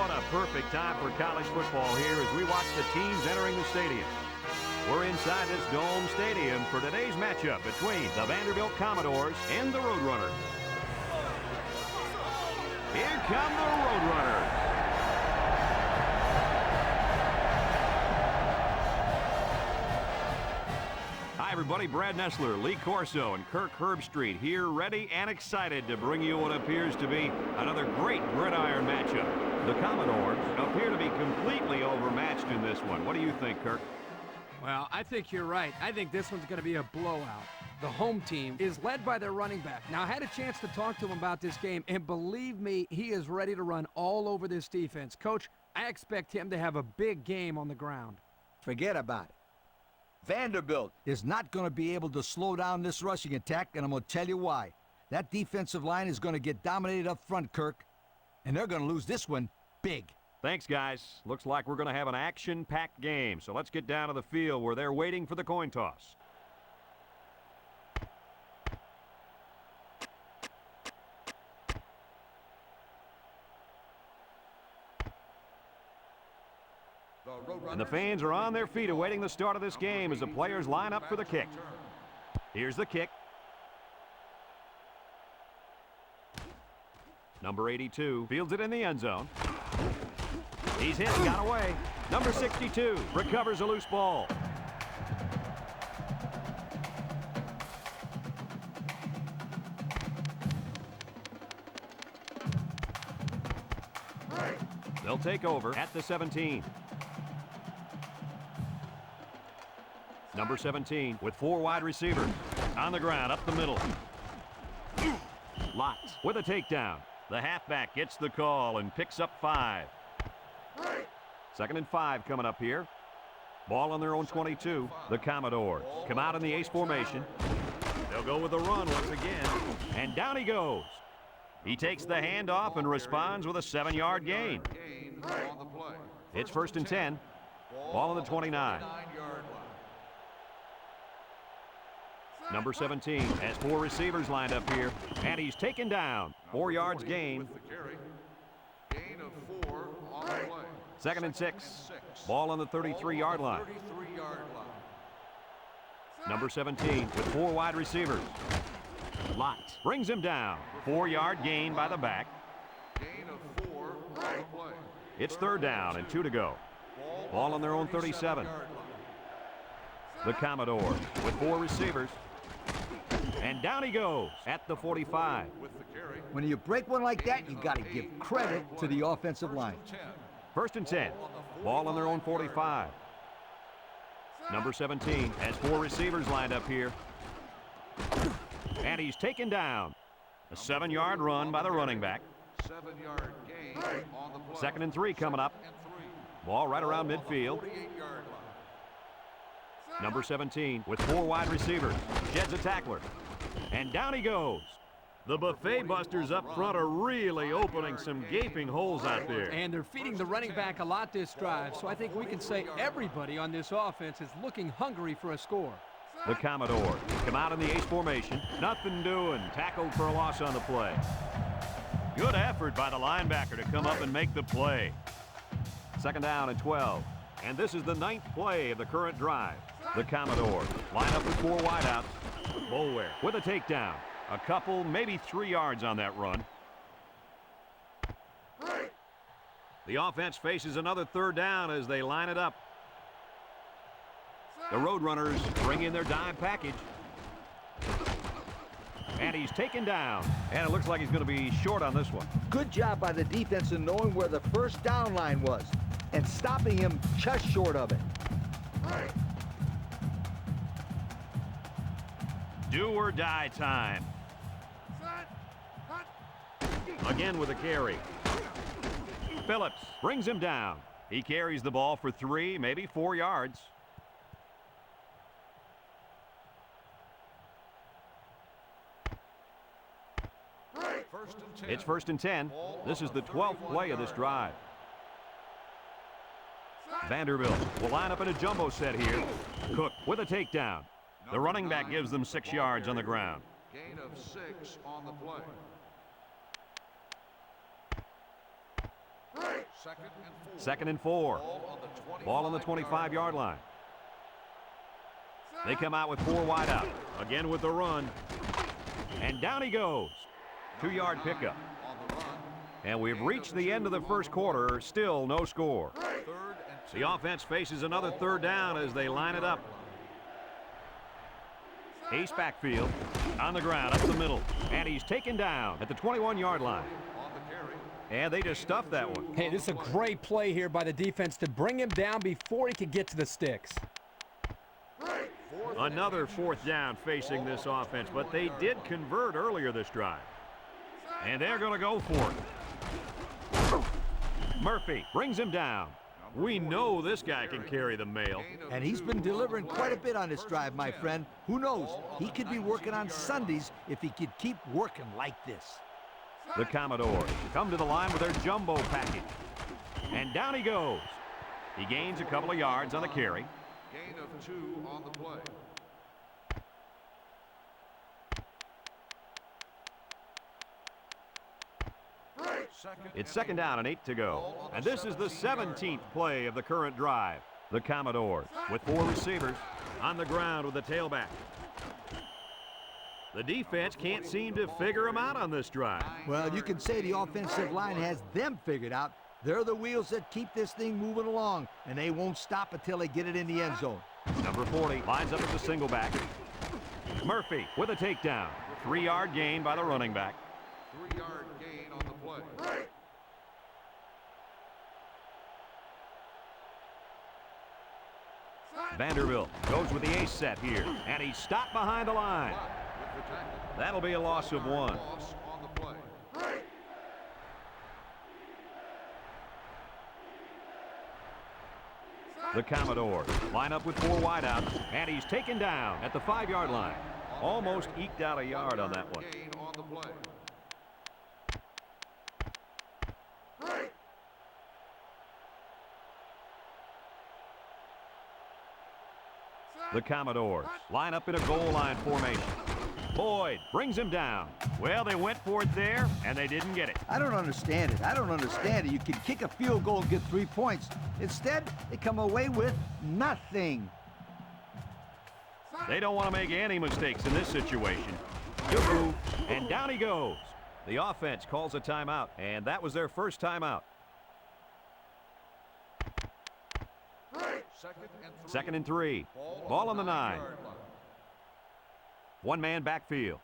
What a perfect time for college football here as we watch the teams entering the stadium. We're inside this Dome Stadium for today's matchup between the Vanderbilt Commodores and the Roadrunners. Here come the Roadrunners. Hi, everybody. Brad Nessler, Lee Corso, and Kirk Herbstreit here, ready and excited to bring you what appears to be another great gridiron matchup. The Commodores appear to be completely overmatched in this one. What do you think, Kirk? Well, I think you're right. I think this one's going to be a blowout. The home team is led by their running back. Now, I had a chance to talk to him about this game, and believe me, he is ready to run all over this defense. Coach, I expect him to have a big game on the ground. Forget about it. Vanderbilt is not going to be able to slow down this rushing attack, and I'm going to tell you why. That defensive line is going to get dominated up front, Kirk, and they're going to lose this one big. Thanks, guys. Looks like we're going to have an action-packed game, so let's get down to the field where they're waiting for the coin toss. And the fans are on their feet awaiting the start of this game as the players line up for the kick. Here's the kick. Number 82 fields it in the end zone. He's hit and got away. Number 62 recovers a loose ball. They'll take over at the 17. Number 17 with 4 wide receivers. On the ground, up the middle. Lotz with a takedown. The halfback gets the call and picks up 5. 2nd and 5 coming up here. Ball on their own 22. The Commodores come out in the ace formation. They'll go with the run once again. And down he goes. He takes the handoff and responds with a 7-yard gain. It's 1st and 10. Ball on the 29. Number 17 has 4 receivers lined up here, and he's taken down. 4 yards gain. Gain of 4 on the play. 2nd and 6. Ball on the 33-yard line. Number 17 with 4 wide receivers. Lotz brings him down. 4-yard gain by the back. Gain of 4 on the play. It's 3rd down and 2 to go. Ball on their own 37. The Commodores with 4 receivers. And down he goes at the 45. When you break one like that, you got to give credit to the offensive line. 1st and 10. Ball on their own 45. Number 17 has 4 receivers lined up here. And he's taken down. A 7-yard run by the running back. 7-yard gain on the play. 2nd and 3 coming up. Ball right around midfield. Number 17 with 4 wide receivers. Sheds a tackler. And down he goes. The Buffet Busters up front are really opening some gaping holes out there. And they're feeding the running back a lot this drive, so I think we can say everybody on this offense is looking hungry for a score. The Commodores come out in the ace formation. Nothing doing. Tackled for a loss on the play. Good effort by the linebacker to come up and make the play. 2nd down and 12. And this is the 9th play of the current drive. The Commodores line up with 4 wideouts. Boulware with a takedown. A couple, maybe 3 yards on that run. The offense faces another 3rd down as they line it up. The Roadrunners bring in their dime package. And he's taken down. And it looks like he's going to be short on this one. Good job by the defense in knowing where the 1st down line was and stopping him just short of it. Do or die time. Again with a carry. Phillips brings him down. He carries the ball for 3, maybe 4 yards. It's 1st and 10. This is the 12th play of this drive. Vanderbilt will line up in a jumbo set here. Cook with a takedown. The running back gives them 6 yards on the ground. Gain of 6 on the play. Second and 4. Ball on the 25-yard line. They come out with 4 wide out. Again with the run. And down he goes. 2-yard pickup. And we've reached the end of the first quarter. Still no score. The offense faces another third down as they line it up. Ace backfield. On the ground, up the middle. And he's taken down at the 21-yard line. And they just stuffed that one. Hey, this is a great play here by the defense to bring him down before he could get to the sticks. Another 4th down facing this offense, but they did convert earlier this drive. And they're going to go for it. Murphy brings him down. We know this guy can carry the mail. And he's been delivering quite a bit on this drive, my friend. Who knows? He could be working on Sundays if he could keep working like this. The Commodores come to the line with their jumbo package. And down he goes. He gains a couple of yards on the carry. Gain of 2 on the play. It's 2nd down and 8 to go. And this is the 17th play of the current drive. The Commodores with 4 receivers on the ground with the tailback. The defense can't seem to figure them out on this drive. Well, you can say the offensive line has them figured out. They're the wheels that keep this thing moving along, and they won't stop until they get it in the end zone. Number 40 lines up at the single back. Murphy with a takedown. 3-yard gain by the running back. 3-yard gain on the play. Vanderbilt goes with the ace set here, and he's stopped behind the line. That'll be a loss of 1. The Commodores line up with 4 wideouts, and he's taken down at the 5-yard line. Almost eked out a yard on that one. The Commodores line up in a goal line formation. Boyd brings him down. Well, they went for it there, and they didn't get it. I don't understand it. I don't understand it. You can kick a field goal and get 3 points. Instead, they come away with nothing. They don't want to make any mistakes in this situation. Good move, and down he goes. The offense calls a timeout, and that was their first timeout. 2nd and 3. Ball on the 9. 1-man backfield.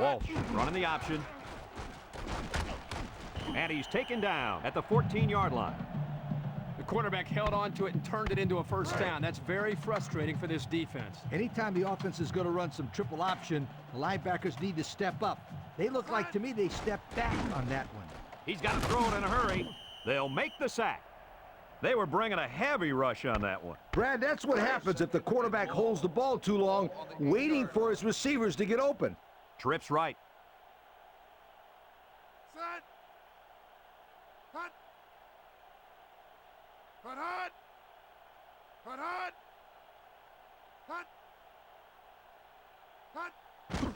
Walsh running the option. And he's taken down at the 14-yard line. The quarterback held on to it and turned it into a first down. That's very frustrating for this defense. Anytime the offense is going to run some triple option, the linebackers need to step up. They look like, to me, they stepped back on that one. He's got to throw it in a hurry. They'll make the sack. They were bringing a heavy rush on that one. Brad, that's what happens if the quarterback holds the ball too long, waiting for his receivers to get open. Trips right. Set. Hut. Hut, hut. Hut, hut. Hut.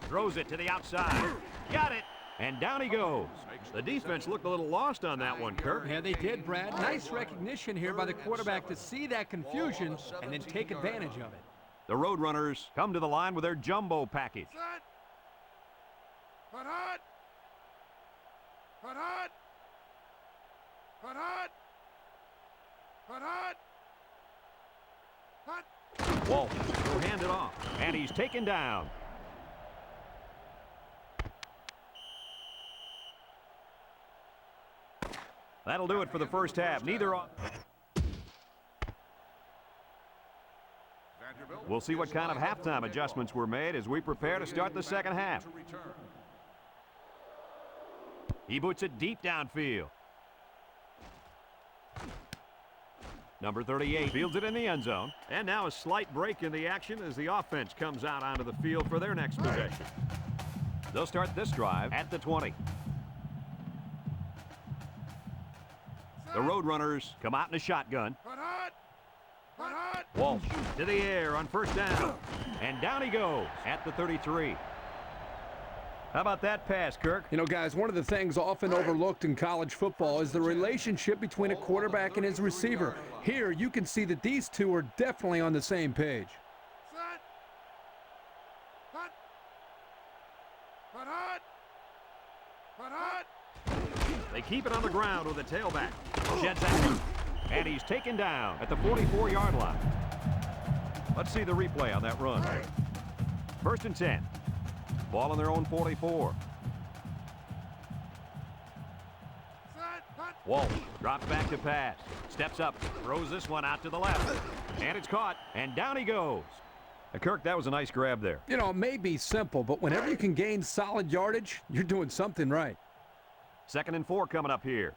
Throws it to the outside. Got it. And down he goes. The defense looked a little lost on that one, Kirk. Yeah, they did, Brad. Nice recognition here by the quarterback to see that confusion and then take advantage of it. The Roadrunners come to the line with their jumbo package. Set. Hut, hut. Hut, hut. Hut, hut. Hut, hut. Hut. Walsh will hand it off, and he's taken down. That'll do it for the first half. We'll see what kind of halftime adjustments were made as we prepare to start the second half. He boots it deep downfield. Number 38 fields it in the end zone. And now a slight break in the action as the offense comes out onto the field for their next possession. They'll start this drive at the 20. The Roadrunners come out in a shotgun. Walsh to the air on first down. And down he goes at the 33. How about that pass, Kirk? You know, guys, one of the things often overlooked in college football is the relationship between a quarterback and his receiver. Here, you can see that these two are definitely on the same page. They keep it on the ground with a tailback. Sheds out. And he's taken down at the 44-yard line. Let's see the replay on that run. 1st and 10. Ball on their own 44. Walsh drops back to pass. Steps up. Throws this one out to the left. And it's caught. And down he goes. Kirk, that was a nice grab there. You know, it may be simple, but whenever you can gain solid yardage, you're doing something right. 2nd and 4 coming up here.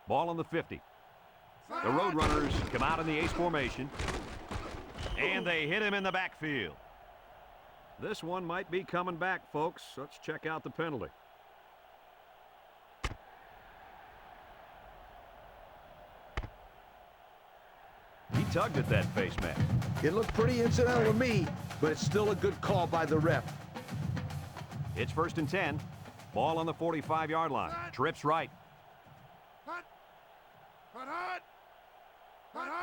Ball on the 50. The Roadrunners come out in the ace formation. And they hit him in the backfield. This one might be coming back, folks. Let's check out the penalty. He tugged at that face mask. It looked pretty incidental to me, but it's still a good call by the ref. It's 1st and 10. Ball on the 45-yard line. Trips right.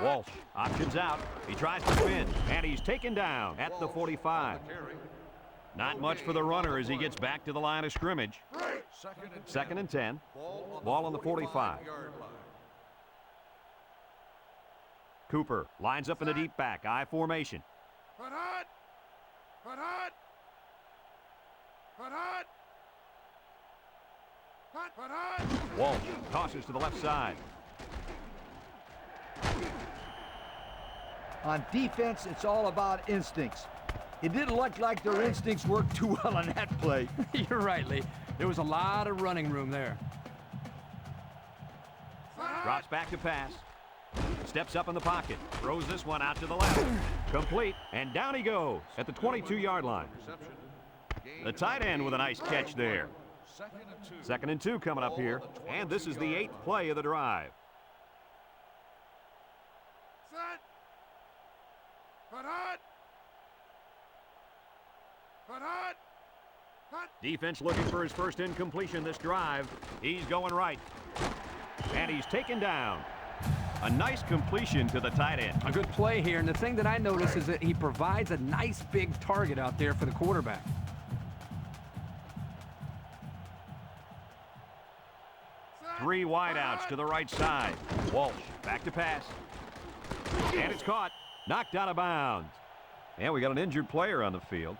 Walsh options out. He tries to spin, and he's taken down at the 45. Not much for the runner as he gets back to the line of scrimmage. 2nd and 10. Ball on the 45. Cooper lines up in the deep back. I formation. Walsh tosses to the left side. On defense, it's all about instincts. It didn't look like their instincts worked too well on that play. You're right, Lee. There was a lot of running room there. Drops back to pass. Steps up in the pocket. Throws this one out to the left. Complete. And down he goes at the 22-yard line. The tight end with a nice catch there. 2nd and 2 coming up here. And this is the 8th play of the drive. Defense looking for his first incompletion this drive. He's going right. And he's taken down. A nice completion to the tight end. A good play here, and the thing that I notice is that he provides a nice big target out there for the quarterback. Three wideouts to the right side. Walsh back to pass. And it's caught. Knocked out of bounds. And we got an injured player on the field.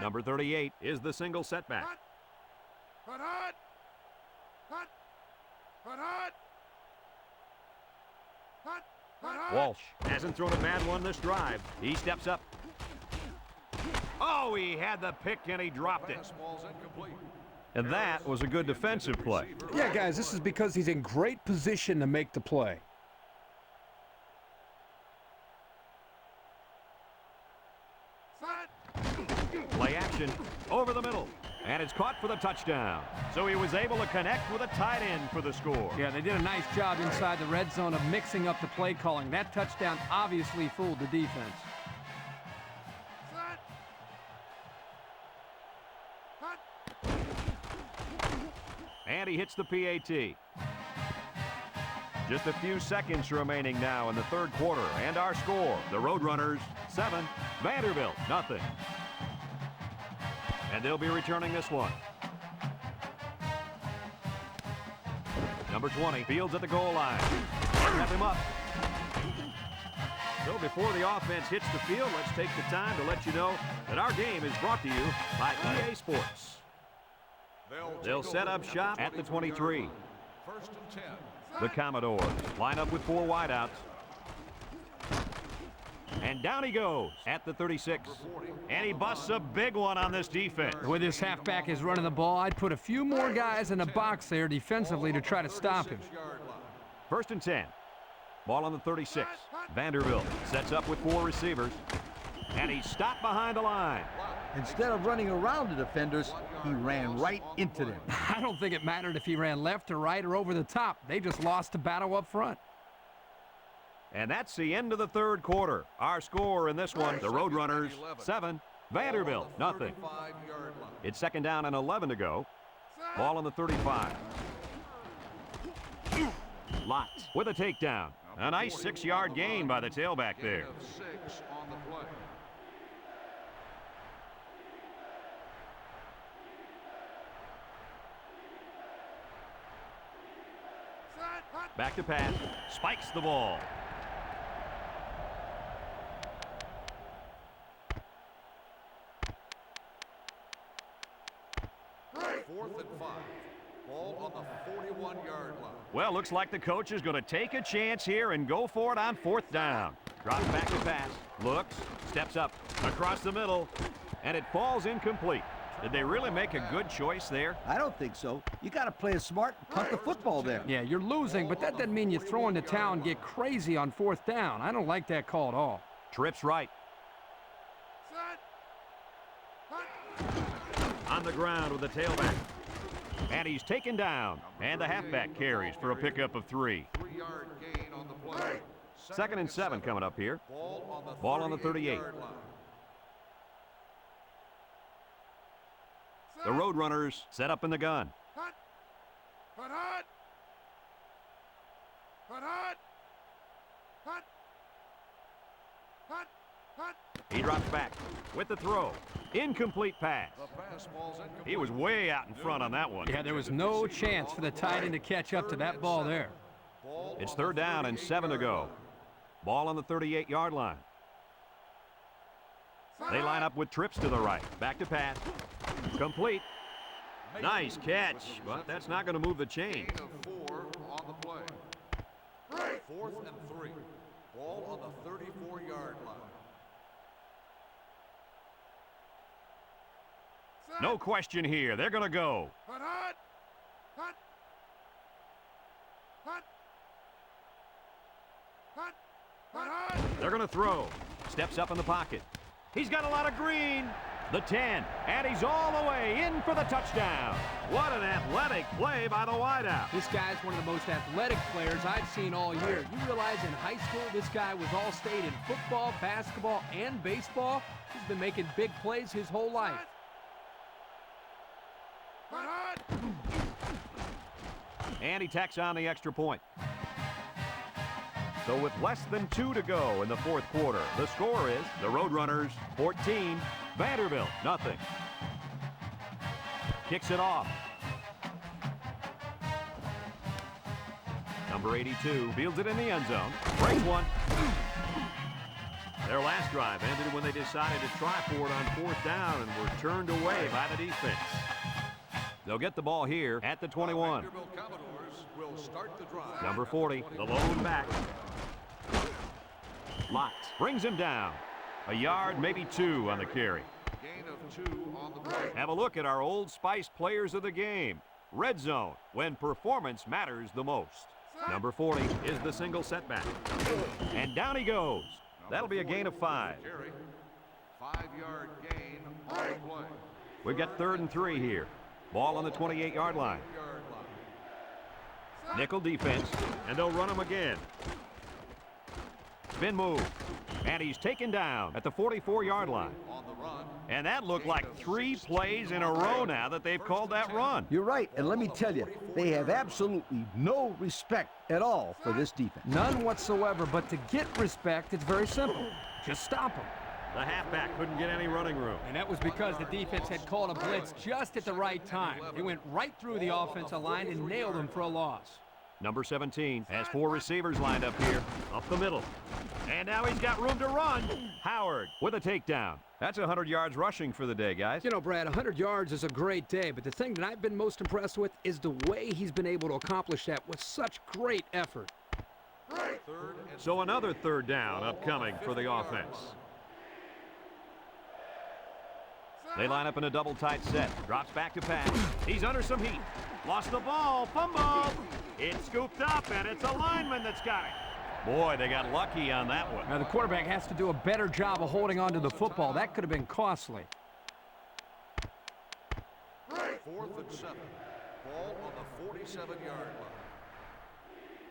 Number 38 is the single setback. Walsh hasn't thrown a bad one this drive. He steps up. Oh, he had the pick and he dropped it. And that was a good defensive play. Yeah, guys, this is because he's in great position to make the play. Play action over the middle. And it's caught for the touchdown. So he was able to connect with a tight end for the score. Yeah, they did a nice job inside the red zone of mixing up the play calling. That touchdown obviously fooled the defense. And he hits the PAT. Just a few seconds remaining now in the third quarter. And our score, the Roadrunners 7, Vanderbilt nothing. And they'll be returning this one. Number 20, Fields at the goal line. Step him up. So before the offense hits the field, let's take the time to let you know that our game is brought to you by EA Sports. They'll set up shop at the 23. 1st and 10. The Commodores line up with 4 wideouts. And down he goes at the 36. And he busts a big one on this defense. The way this halfback is running the ball, I'd put a few more guys in the box there defensively to try to stop him. 1st and 10. Ball on the 36. Vanderbilt sets up with 4 receivers. And he's stopped behind the line. Instead of running around the defenders, He ran right into them. I don't think it mattered if he ran left or right or over the top. They just lost the battle up front. And that's the end of the third quarter. Our score in this one, the Roadrunners 7, Vanderbilt nothing. It's second down and 11 to go. Ball on the 35. Lots with a takedown. A nice 6-yard gain by the tailback there. Gain of 6 on the play. Back to pass. Spikes the ball. Fourth and 5. Ball on the 41-yard line. Well, looks like the coach is going to take a chance here and go for it on fourth down. Drops back to pass. Looks. Steps up. Across the middle. And it falls incomplete. Did they really make a good choice there? I don't think so. You got to play it smart and punt the football there. Yeah, you're losing, but that doesn't mean you throw in the towel and get crazy on fourth down. I don't like that call at all. Trips right. On the ground with the tailback. And he's taken down. And the halfback carries for a pickup of 3. 3-yard gain on the play. Second and 7 coming up here. Ball on the 38. 38-yard line. The Roadrunners set up in the gun. He drops back with the throw. Incomplete pass. The pass ball's incomplete. He was way out in front on that one. Yeah, there was no chance for the tight end to catch up to that ball there. It's third down and 7 to go. Ball on the 38-yard line. They line up with trips to the right. Back to pass. Complete. Nice catch, but that's not going to move the chains. Gain of 4 on the play. Fourth and 3. Ball on the 34-yard line. No question here. They're going to go. They're going to throw. Steps up in the pocket. He's got a lot of green. The 10, and he's all the way in for the touchdown. What an athletic play by the wideout. This guy's one of the most athletic players I've seen all year. You realize in high school this guy was all-state in football, basketball, and baseball? He's been making big plays his whole life. And he tacks on the extra point. So with less than 2 to go in the fourth quarter, the score is the Roadrunners 14, Vanderbilt nothing. Kicks it off. Number 82 fields it in the end zone. Breaks one. Their last drive ended when they decided to try for it on fourth down and were turned away by the defense. They'll get the ball here at the 21. Vanderbilt Commodores will start the drive. Number 40, the lone back. Lots brings him down. A yard, maybe 2 on the carry. Gain of 2 on the play. Have a look at our Old Spice players of the game. Red zone, when performance matters the most. Number 40 is the single setback. And down he goes. That'll be a gain of 5. Carry. 5-yard gain on the play. We've got 3rd and 3 here. Ball on the 28-yard line. Yard line. Nickel defense, and they'll run him again. Spin move, and he's taken down at the 44-yard line. On the run. And that looked like 3 plays in a row now that they've called that run. You're right, and let me tell you, they have absolutely no respect at all for this defense. None whatsoever, but to get respect, it's very simple. Just stop him. The halfback couldn't get any running room. And that was because the defense had called a blitz just at the right time. He went right through the offensive line and nailed him for a loss. Number 17 has 4 receivers lined up here, up the middle. And now he's got room to run. Howard with a takedown. That's 100 yards rushing for the day, guys. You know, Brad, 100 yards is a great day, but the thing that I've been most impressed with is the way he's been able to accomplish that with such great effort. So another 3rd down upcoming for the offense. They line up in a double tight set. Drops back to pass. He's under some heat. Lost the ball. Fumble. It's scooped up, and it's a lineman that's got it. Boy, they got lucky on that one. Now, the quarterback has to do a better job of holding on to the football. That could have been costly. 4th and 7. Ball on the 47-yard line.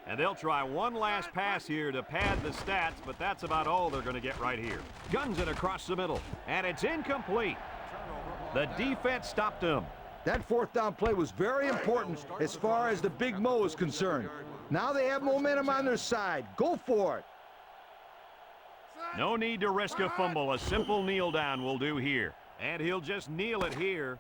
And they'll try one last pass here to pad the stats, but that's about all they're going to get right here. Guns it across the middle, and it's incomplete. The defense stopped him. That 4th down play was very important as far as the Big Mo is concerned. Now they have momentum on their side. Go for it. No need to risk a fumble. A simple kneel down will do here. And he'll just kneel it here.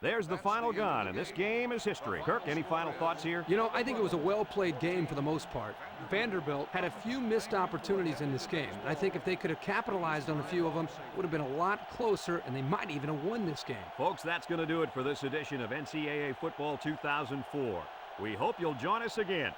There's the final gun, and this game is history. Kirk, any final thoughts here? You know, I think it was a well-played game for the most part. Vanderbilt had a few missed opportunities in this game. I think if they could have capitalized on a few of them, it would have been a lot closer, and they might even have won this game. Folks, that's going to do it for this edition of NCAA Football 2004. We hope you'll join us again.